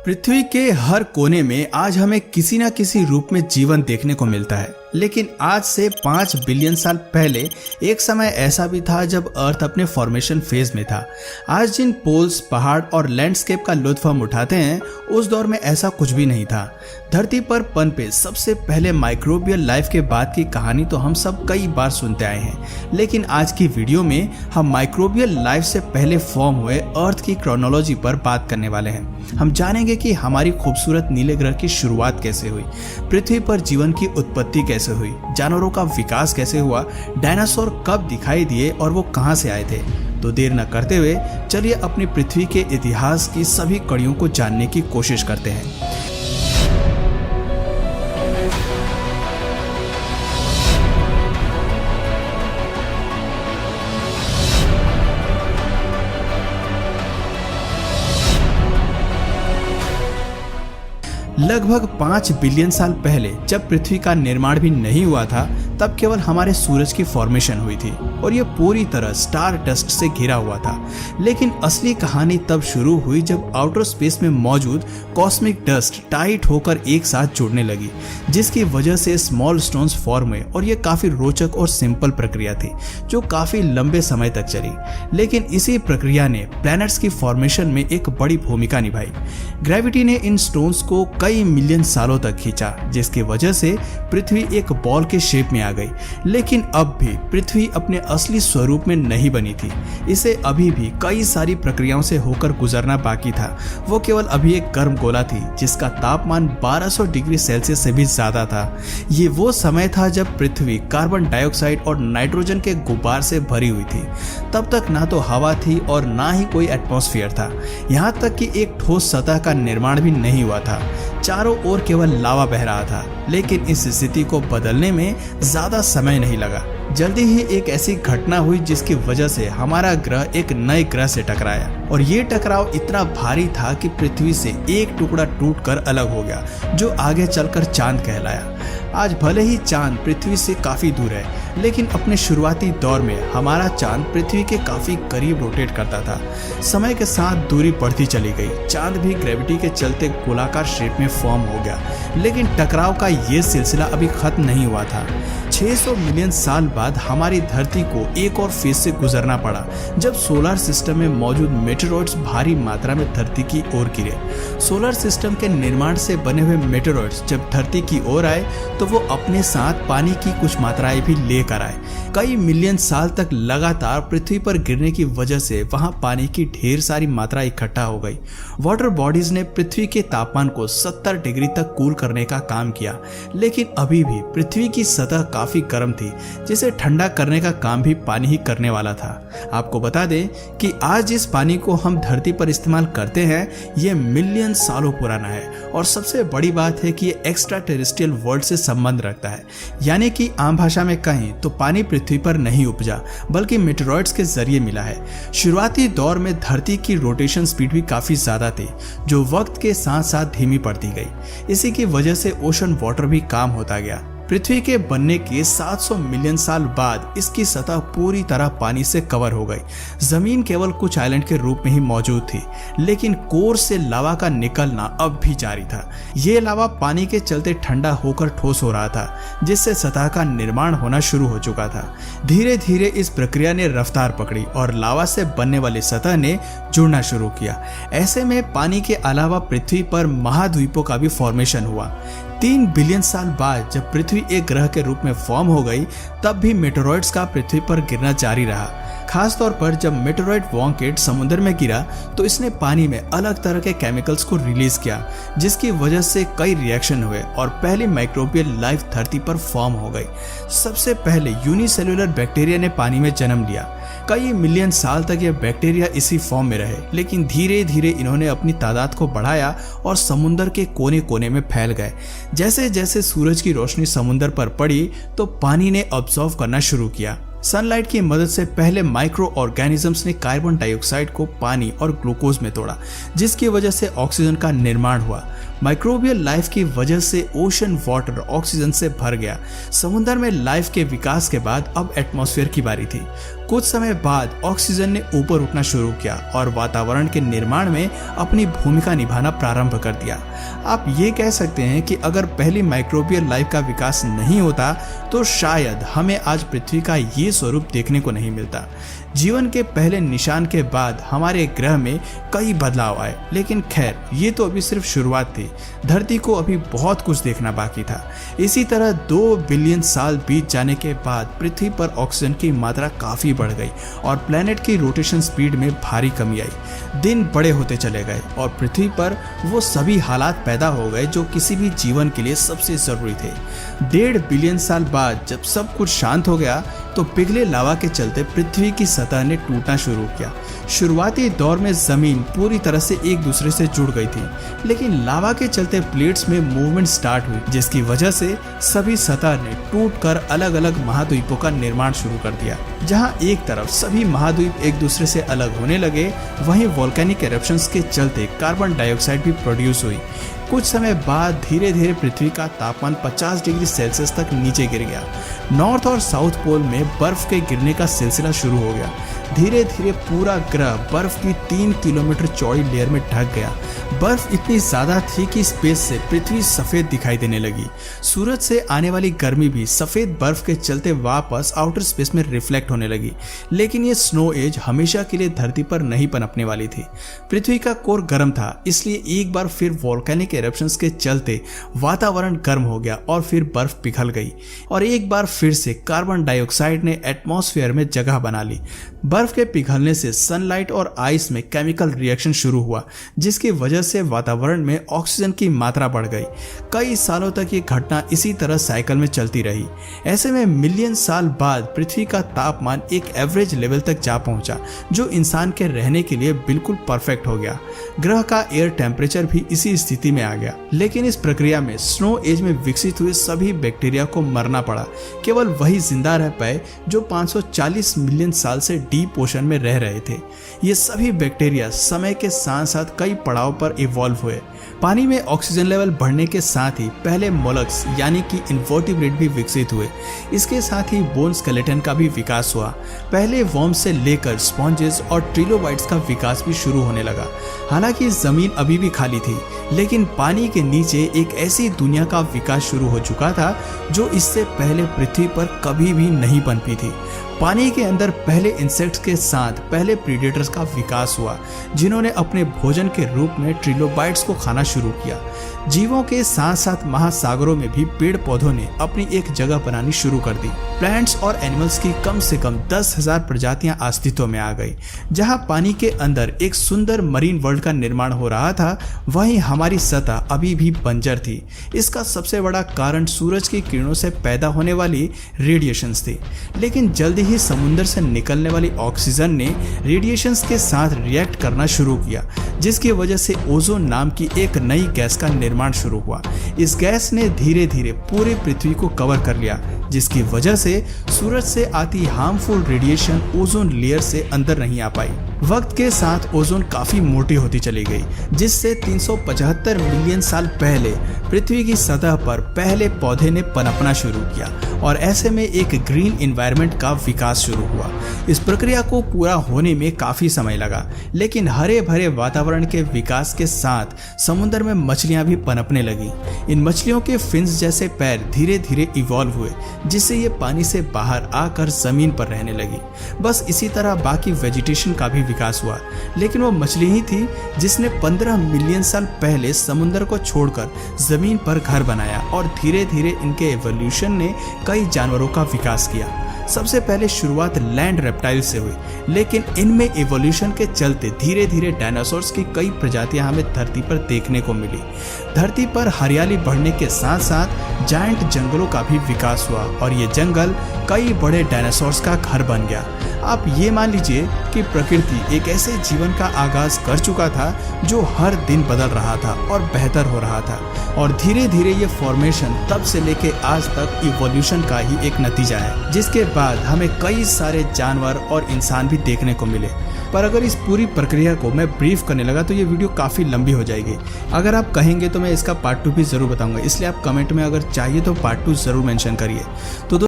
पृथ्वी के हर कोने में आज हमें किसी न किसी रूप में जीवन देखने को मिलता है, लेकिन आज से 5 बिलियन साल पहले एक समय ऐसा भी था जब अर्थ अपने फॉर्मेशन फेज में था। आज जिन पोल्स, पहाड़ और लैंडस्केप का लुत्फ हम उठाते हैं, उस दौर में ऐसा कुछ भी नहीं था। धरती पर पनपे सबसे पहले माइक्रोबियल लाइफ के बाद की कहानी तो हम सब कई बार सुनते आए हैं, लेकिन आज की वीडियो में हम माइक्रोबियल लाइफ से पहले फॉर्म हुए अर्थ की क्रोनोलॉजी पर बात करने वाले हैं। हम जानेंगे कि हमारी खूबसूरत नीले ग्रह की शुरुआत कैसे हुई, पृथ्वी पर जीवन की उत्पत्ति कैसे हुई, जानवरों का विकास कैसे हुआ, डायनासोर कब दिखाई दिए और वो कहां से आए थे। तो देर न करते हुए चलिए अपनी पृथ्वी के इतिहास की सभी कड़ियों को जानने की कोशिश करते हैं। लगभग 5 बिलियन साल पहले जब पृथ्वी का निर्माण भी नहीं हुआ था, तब केवल हमारे सूरज की फॉर्मेशन हुई थी और यह पूरी तरह स्टार डस्ट से घिरा हुआ था। लेकिन असली कहानी तब शुरू हुई जब आउटर स्पेस में मौजूद कॉस्मिक डस्ट टाइट होकर एक साथ जुड़ने लगी, जिसकी वजह से स्मॉल स्टोन्स फॉर्म हुए और यह काफी रोचक और सिंपल प्रक्रिया थी जो काफी लंबे समय तक चली। लेकिन इसी प्रक्रिया ने प्लैनेट्स की फॉर्मेशन में एक बड़ी भूमिका निभाई। ग्रेविटी ने इन स्टोन्स को कई मिलियन सालों तक खींचा, जिसकी वजह से पृथ्वी एक बॉल के शेप में आ गई। लेकिन अब भी पृथ्वी अपने असली स्वरूप में नहीं बनी थी। इसे अभी भी कई सारी प्रक्रियाओं से होकर गुजरना बाकी था। वो केवल अभी एक गर्म गोला थी जिसका तापमान 1200 डिग्री सेल्सियस से भी ज्यादा था। ये वो समय था जब पृथ्वी कार्बन डाइऑक्साइड और नाइट्रोजन के गुब्बार से भरी हुई थी। तब तक ना तो हवा थी और ना ही कोई एटमॉस्फेयर था। यहाँ तक कि एक ठोस सतह का निर्माण भी नहीं हुआ था। चारों ओर केवल लावा बह रहा था। लेकिन इस स्थिति को बदलने में ज्यादा समय नहीं लगा। जल्दी ही एक ऐसी घटना हुई जिसकी वजह से हमारा ग्रह एक नए ग्रह से टकराया, और ये टकराव इतना भारी था कि पृथ्वी से एक टुकड़ा टूटकर अलग हो गया, जो आगे चलकर चांद कहलाया। आज भले ही चांद पृथ्वी से काफी दूर है, लेकिन अपने शुरुआती दौर में हमारा चांद पृथ्वी के काफी करीब रोटेट करता था। समय के साथ दूरी बढ़ती चली गई। चांद भी ग्रेविटी के चलते गोलाकार शेप में फॉर्म हो गया। लेकिन टकराव का ये सिलसिला अभी खत्म नहीं हुआ था। 600 मिलियन साल बाद हमारी धरती को एक और फेज से गुजरना पड़ा, जब सोलर सिस्टम में मौजूद मेटेरॉइड्स भारी मात्रा में धरती की ओर गिरे। सोलर सिस्टम के निर्माण से बने हुए मेटेरॉइड्स जब धरती की ओर आए तो वो अपने साथ पानी की कुछ मात्राएं भी लेकर आए। कई मिलियन साल तक लगातार पृथ्वी पर गिरने की वजह से वहां पानी की ढेर सारी मात्रा इकट्ठा हो गई। वाटर बॉडीज ने पृथ्वी के तापमान को 70 डिग्री तक कूल करने का काम किया, लेकिन अभी भी पृथ्वी की सतह काफी गर्म थी, जिसे ठंडा करने का काम भी पानी ही करने वाला था। आपको बता दें कि आज जिस पानी को हम धरती पर इस्तेमाल करते हैं, यह मिलियन सालों पुराना है, और सबसे बड़ी बात है कि ये एक्स्ट्रा टेरेस्ट्रियल वर्ल्ड से संबंध रखता है। यानी कि आम भाषा में कहें तो पानी पृथ्वी पर नहीं उपजा, बल्कि मेटेरॉइड्स के जरिए मिला है। शुरुआती दौर में धरती की रोटेशन स्पीड भी काफी ज्यादा थी, जो वक्त के साथ साथ धीमी पड़ती गई। इसी की वजह से ओशन वाटर भी कम होता गया। पृथ्वी के बनने के 700 मिलियन साल बाद इसकी सतह पूरी तरह पानी से कवर हो गई। जमीन केवल कुछ आइलैंड के रूप में ही मौजूद थी, लेकिन कोर से लावा का निकलना अब भी जारी था। ये लावा पानी के चलते ठंडा होकर ठोस हो रहा था, जिससे सतह का निर्माण होना शुरू हो चुका था। धीरे धीरे इस प्रक्रिया ने रफ्तार पकड़ी और लावा से बनने वाली सतह ने जुड़ना शुरू किया। ऐसे में पानी के अलावा पृथ्वी पर महाद्वीपों का भी फॉर्मेशन हुआ। 3 बिलियन साल बाद जब पृथ्वी एक ग्रह के रूप में फॉर्म हो गई, तब भी मेटेरॉइड्स का पृथ्वी पर गिरना जारी रहा। खास तौर पर जब मेटेरॉइड वॉन्केट समुद्र में गिरा तो इसने पानी में अलग तरह के केमिकल्स को रिलीज किया, जिसकी वजह से कई रिएक्शन हुए और पहली माइक्रोबियल लाइफ धरती पर फॉर्म हो गई। सबसे पहले यूनिसेल्युलर बैक्टीरिया ने पानी में जन्म लिया। कई मिलियन साल तक ये बैक्टीरिया इसी फॉर्म में रहे, लेकिन धीरे धीरे इन्होंने अपनी तादाद को बढ़ाया और समुद्र के कोने कोने में फैल गए। जैसे जैसे सूरज की रोशनी समुद्र पर पड़ी तो पानी ने ऑब्जॉर्व करना शुरू किया। सनलाइट की मदद से पहले माइक्रो ऑर्गेनिजम्स ने कार्बन डाइऑक्साइड को पानी और ग्लूकोज में तोड़ा, जिसकी वजह से ऑक्सीजन का निर्माण हुआ। माइक्रोबियल लाइफ की वजह से ओशन वाटर ऑक्सीजन से भर गया। समुद्र में लाइफ के विकास के बाद अब एटमॉस्फेयर की बारी थी। कुछ समय बाद ऑक्सीजन ने ऊपर उठना शुरू किया और वातावरण के निर्माण में अपनी भूमिका निभाना प्रारंभ कर दिया। आप ये कह सकते हैं कि अगर पहली माइक्रोबियल लाइफ का विकास नहीं होता तो शायद हमें आज पृथ्वी का ये स्वरूप देखने को नहीं मिलता। जीवन के पहले निशान के बाद हमारे ग्रह में कई बदलाव आए, लेकिन खैर ये तो अभी सिर्फ शुरुआत थी। धरती को अभी बहुत कुछ देखना बाकी था। इसी तरह 2 बिलियन साल बीत जाने के बाद पृथ्वी पर ऑक्सीजन की मात्रा काफी बढ़ गई और प्लेनेट की रोटेशन स्पीड में भारी कमी आई। दिन बड़े होते चले गए और पृथ्वी पर वो सभी हालात पैदा हो गए जो किसी भी जीवन के लिए सबसे जरूरी थे। 1.5 बिलियन साल बाद जब सब कुछ शांत हो गया तो पिघले लावा के चलते पृथ्वी की सतह ने टूटना शुरू किया। शुरुआती दौर में जमीन पूरी तरह से एक दूसरे से जुड़ गई थी, लेकिन लावा के चलते प्लेट्स में मूवमेंट स्टार्ट हुई, जिसकी वजह से सभी सतह ने टूटकर अलग अलग महाद्वीपों का निर्माण शुरू कर दिया। जहां एक तरफ सभी महाद्वीप एक दूसरे से अलग होने लगे, वहीं वोल्केनिक एरप्शंस के चलते कार्बन डाइऑक्साइड भी प्रोड्यूस हुई। कुछ समय बाद धीरे धीरे पृथ्वी का तापमान 50 डिग्री सेल्सियस तक नीचे गिर गया। नॉर्थ और साउथ पोल में बर्फ के गिरने का सिलसिला शुरू हो गया। धीरे धीरे पूरा ग्रह बर्फ की 3 किलोमीटर चौड़ी लेयर में ढक गया। बर्फ इतनी ज्यादा थी कि स्पेस से पृथ्वी सफेद दिखाई देने लगी। सूरज से आने वाली गर्मी भी सफेद बर्फ के चलते वापस आउटर स्पेस में रिफ्लेक्ट होने लगी। लेकिन ये स्नो एज हमेशा के लिए धरती पर नहीं पनपने वाली थी। पृथ्वी का कोर गर्म था, इसलिए एक बार फिर वोल्केनिक एरप्शंस के चलते वातावरण गर्म हो गया और फिर बर्फ पिघल गई और एक बार फिर से कार्बन डाइऑक्साइड ने एटमॉस्फेयर में जगह बना ली। बर्फ के पिघलने से सनलाइट और आइस में केमिकल रिएक्शन शुरू हुआ, जिसकी वजह से वातावरण में ऑक्सीजन की मात्रा बढ़ गई। कई सालों तक ये घटना इसी तरह साइकिल में चलती रही। ऐसे में मिलियन साल बाद पृथ्वी का तापमान एक एवरेज लेवल तक जा पहुंचा, जो इंसान के रहने के लिए बिल्कुल परफेक्ट हो गया। ग्रह का एयर टेम्परेचर भी इसी स्थिति में आ गया। लेकिन इस प्रक्रिया में स्नो एज में विकसित हुए सभी बैक्टीरिया को मरना पड़ा। केवल वही जिंदा रह पाए जो 540 मिलियन साल से डीप ओशन में रह रहे थे। ये सभी बैक्टीरिया समय के साथ साथ कई पड़ाव पर इवॉल्व हुए। पानी में ऑक्सीजन लेवल बढ़ने के साथ ही पहले मोलस्क यानी कि इन्वर्टिब्रेट भी विकसित हुए। इसके साथ ही बोन स्केलेटन का भी विकास हुआ। पहले वर्म से लेकर स्पॉन्जेस और ट्रिलोबाइट्स का विकास भी शुरू होने लगा। हालांकि जमीन अभी भी खाली थी, लेकिन पानी के नीचे एक ऐसी दुनिया का विकास शुरू हो चुका था जो इससे पहले पृथ्वी पर कभी भी नहीं पनपी थी। पानी के अंदर पहले इंसेक्ट्स के साथ पहले प्रीडेटर्स का विकास हुआ, जिन्होंने अपने भोजन के रूप में ट्रिलोबाइट्स को खाना शुरू किया। जीवों के साथ साथ महासागरों में भी पेड़ पौधों ने अपनी एक जगह बनानी शुरू कर दी। प्लांट्स और एनिमल्स की कम से कम 10,000 प्रजातियां अस्तित्व में आ गई। जहां पानी के अंदर एक सुंदर मरीन वर्ल्ड का निर्माण हो रहा था, वहीं हमारी सतह अभी भी बंजर थी। इसका सबसे बड़ा कारण सूरज की किरणों से पैदा होने वाली रेडिएशंस थी। लेकिन जल्दी ही समुद्र से निकलने वाली ऑक्सीजन ने रेडिएशंस के साथ रिएक्ट करना शुरू किया, जिसकी वजह से ओजोन नाम की एक नई गैस का निर्माण शुरू हुआ। इस गैस ने धीरे धीरे पूरी पृथ्वी को कवर कर लिया, जिसकी वजह से सूरज से आती हार्मफुल रेडिएशन ओजोन लेयर से अंदर नहीं आ पाई। वक्त के साथ ओजोन काफी मोटी होती चली गई, जिससे 375 मिलियन साल पहले पृथ्वी की सतह पर पहले पौधे ने पनपना शुरू किया और ऐसे में एक ग्रीन एनवायरनमेंट का विकास शुरू हुआ। इस प्रक्रिया को पूरा होने में काफी समय लगा, लेकिन हरे भरे वातावरण के विकास के साथ समुद्र में मछलियां भी पनपने लगी। इन मछलियों के फिन्स जैसे पैर धीरे धीरे इवॉल्व हुए, जिससे ये पानी से बाहर आकर जमीन पर रहने लगी। बस इसी तरह बाकी वेजिटेशन का भी विकास हुआ, लेकिन वो मछली ही थी जिसने 15 मिलियन साल पहले समुद्र को छोड़कर जमीन पर घर बनाया और धीरे धीरे इनके एवोल्यूशन ने कई जानवरों का विकास किया। सबसे पहले शुरुआत लैंड रेप्टाइल से हुई, लेकिन इनमें एवोल्यूशन के चलते धीरे धीरे डायनासोर्स की कई प्रजातियां हमें धरती पर देखने को मिली। धरती पर हरियाली बढ़ने के साथ साथ जायंट जंगलों का भी विकास हुआ और ये जंगल कई बड़े डायनासोर्स का घर बन गया। आप ये मान लीजिए कि प्रकृति एक ऐसे जीवन का आगाज कर चुका था जो हर दिन बदल रहा था और बेहतर हो रहा था, और धीरे धीरे ये फॉर्मेशन तब से लेके आज तक इवोल्यूशन का ही एक नतीजा है, जिसके बाद हमें कई सारे जानवर और इंसान भी देखने को मिले। पर अगर इस पूरी प्रक्रिया को मैं ब्रीफ करने लगा तो ये वीडियो काफ़ी लंबी हो जाएगी। अगर आप कहेंगे तो मैं इसका पार्ट 2 भी ज़रूर बताऊंगा, इसलिए आप कमेंट में अगर चाहिए तो पार्ट 2 ज़रूर मेंशन करिए। तो